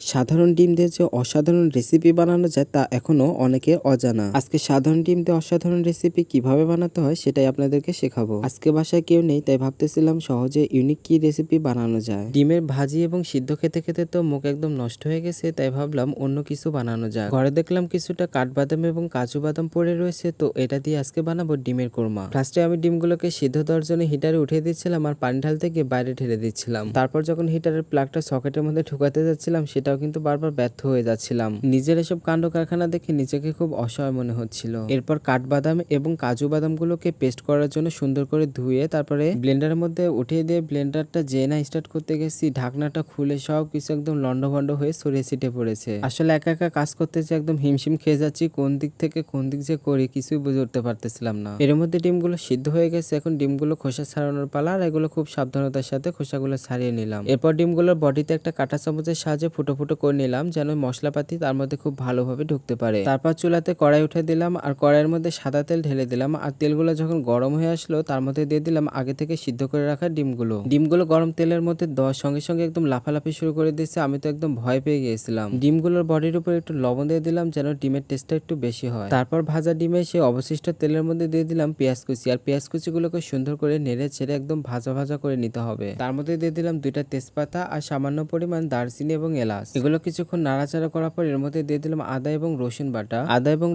সাধারণ ডিম দিয়ে যে অসাধারণ রেসিপি বানানো যায় তা এখনো অনেকে অজানা। আজকে সাধারণ ডিম দিয়ে অসাধারণ রেসিপি কিভাবে বানাতে হয় সেটাই আপনাদেরকে শেখাবো। আজকে বাসায় কেউ নেই, তাই ভাবতেছিলাম সহজে ইউনিক কি রেসিপি বানানো যায়। ডিমের ভাজি এবং সিদ্ধ খেতে খেতে তো মুখ একদম নষ্ট হয়ে গেছে, তাই ভাবলাম অন্য কিছু বানানো যায়। ঘরে দেখলাম কিছুটা কাঠবাদাম এবং কাজু বাদাম পড়ে রয়েছে, তো এটা দিয়ে আজকে বানাবো ডিমের কোরমা। ফার্স্টে আমি ডিমগুলোকে সিদ্ধ দেওয়ার জন্য হিটারে উঠিয়ে দিচ্ছিলাম আর পানি ঢালতে গিয়ে বাইরে ঢেলে দিচ্ছিলাম। তারপর যখন হিটারের প্লাগটা সকেটের মধ্যে ঢুকাতে যাচ্ছিলাম, সেটাও কিন্তু বারবার ব্যর্থ হয়ে যাচ্ছিলাম। নিজের এসব কাণ্ড কারখানা দেখে নিজেকে খুব অসহায় মনে হচ্ছিল। এরপর কাঠবাদাম এবং কাজু বাদামগুলোকে পেস্ট করার জন্য সুন্দর করে ধুয়ে তারপরে ব্লেন্ডারের মধ্যে উঠিয়ে দিয়ে ব্লেন্ডারটা যে না স্টার্ট করতে গেছি, ঢাকনাটা খুলে সব কিছু একদম লন্ডভন্ড হয়ে ছড়িয়ে ছিটে পড়েছে। আসলে একা একা কাজ করতে যে একদম হিমশিম খেয়ে যাচ্ছি, কোন দিক থেকে কোন দিক যে করি কিছুই বুঝে উঠতে পারতেছিলাম না। এর মধ্যে ডিমগুলো সিদ্ধ হয়ে গেছে, এখন ডিমগুলো খোসা ছাড়ানোর পালা, আর এগুলো খুব সাবধানতার সাথে খোসাগুলো ছাড়িয়ে নিলাম। এরপর ডিমগুলোর বডিতে একটা কাঁটা চামচের সাহায্যে ফুটো ফুটো করে নিলাম, যেন মশলাপাতি তার মধ্যে খুব ভালোভাবে ঢুকতে পারে। তারপর চুলাতে কড়াই উঠে দিলাম আর কড়াইয়ের মধ্যে সাদা তেল ঢেলে দিলাম, আর তেলগুলো যখন গরম হয়ে আসলো তার মধ্যে দিয়ে দিলাম আগে থেকে সিদ্ধ করে রাখা ডিমগুলো গরম তেলের মধ্যে দেওয়ার সঙ্গে সঙ্গে একদম লাফালাফি শুরু করে দিয়েছে। আমি তো একদম ভয় পেয়ে গিয়েছিলাম। ডিমগুলোর বডির উপর একটু লবণ দিয়ে দিলাম, যেন ডিমের টেস্টটা একটু বেশি হয়। তারপর ভাজা ডিমে সেই অবশিষ্ট তেলের মধ্যে দিয়ে দিলাম পেঁয়াজ কুচি, আর পেঁয়াজ কুচিগুলোকে সুন্দর করে নেড়ে ছেড়ে একদম ভাজা ভাজা করে নিতে হবে। তার মধ্যে দিয়ে দিলাম 2টা তেজপাতা আর সামান্য পরিমাণ দারচিনি এবং এলাচ। এগুলো কিছুক্ষণ নাড়াচাড়া করার পর এর মধ্যে দিয়ে দিলাম আদা এবং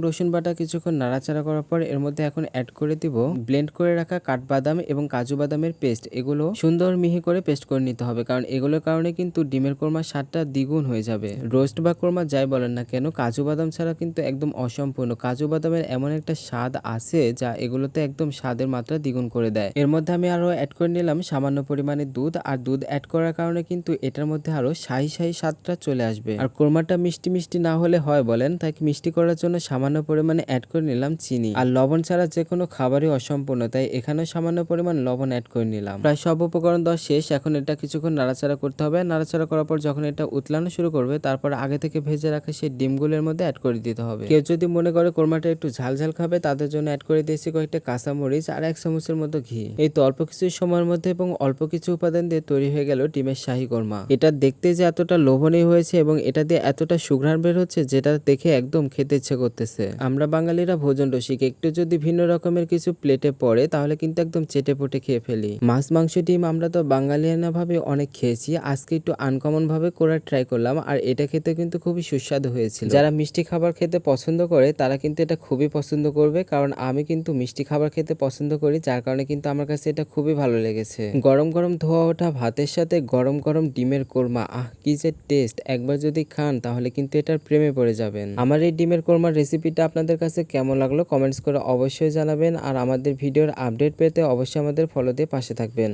রসুন বাটা কিছুক্ষণ নাড়াচাড়া করার পর এর মধ্যে এখন অ্যাড করে দিব ব্লেন্ড করে রাখা কাঠবাদাম এবং কাজু বাদামের পেস্ট। এগুলো সুন্দর মিহি করে পেস্ট করে নিতে হবে, কারণ এগুলোর কারণে কিন্তু ডিমের কোরমার স্বাদটা দ্বিগুণ হয়ে যাবে। রোস্ট বা কোরমা যাই বলেন না কেন, কাজু বাদাম ছাড়া কিন্তু একদম অসম্পূর্ণ। কাজু বাদামের এমন একটা স্বাদ আছে যা এগুলোতে একদম স্বাদের মাত্রা দ্বিগুণ করে দেয়। এর মধ্যে আমি আরো অ্যাড করে নিলাম সামান্য পরিমাণে দুধ, আর দুধ অ্যাড করার কারণে কিন্তু এটার মধ্যে আরো শাহি শাহি স্বাদটা চলে আসবে। আর কোরমাটা মিষ্টি মিষ্টি না হলে হয় বলেন, তাই মিষ্টি করার জন্য সামান্য পরিমাণে অ্যাড করে নিলাম চিনি। আর লবণ ছাড়া যে কোনো খাবারই অসম্পূর্ণ, তাই এখানে সামান্য পরিমাণ লবণ অ্যাড করে নিলাম। প্রায় সব উপকরণ দেওয়া শেষ, এখন এটা কিছুক্ষণ নাড়াচাড়া করতে হবে। নাড়াচাড়া করার পর যখন এটা উতলানো শুরু করবে, তারপর আগে থেকে ভেজে রাখা সেই ডিমগুলোর মধ্যে অ্যাড করে দিতে হবে। কেউ যদি মনে করে কোরমাটা একটু ঝাল ঝাল খাবে, তাদের জন্য অ্যাড করে দিয়েছি কয়েকটা কাঁচামরিচ আর 1 চামচের মতো ঘি। এই তো অল্প কিছু সময়ের মধ্যে এবং অল্প কিছু উপাদান দিয়ে তৈরি হয়ে গেল ডিমের শাহী কোরমা। এটা দেখতে যে এতটা লোভনীয় হয়েছে এবং এটা দিয়ে এতটা সুঘ্রাণ বের হচ্ছে, যেটা দেখে একদম খেতে ইচ্ছে করতেছে। আমরা বাঙালিরা ভোজন রসিক, একটু যদি ভিন্ন রকমের কিছু প্লেটে পড়ে তাহলে কিন্তু একদম চেটে পুটে খেয়ে ফেলি। মাছ মাংস ডিম আমরা তো বাঙালিয়ানা ভাবে অনেক খেয়েছি, আজকে একটু আনকমন ভাবে করার ট্রাই করলাম, আর এটা খেতে কিন্তু খুবই সুস্বাদু হয়েছিল। যারা মিষ্টি খাবার খেতে পছন্দ করে তারা কিন্তু এটা খুবই পছন্দ করবে, কারণ আমি কিন্তু মিষ্টি খাবার খেতে পছন্দ করি, যার কারণে কিন্তু আমার কাছে এটা খুবই ভালো লেগেছে। গরম গরম ধোয়া ওঠা ভাতের সাথে গরম গরম ডিমের কোরমা, কি যে টেস্ট! একবার যদি খান তাহলে কিন্তু এটার প্রেমে পড়ে যাবেন। আমার এই ডিমের কোরমার রেসিপিটা আপনাদের কাছে কেমন লাগলো কমেন্টস করে অবশ্যই জানাবেন, আর আমাদের ভিডিওর আপডেট পেতে অবশ্যই আমাদের ফলো দিয়ে পাশে থাকবেন।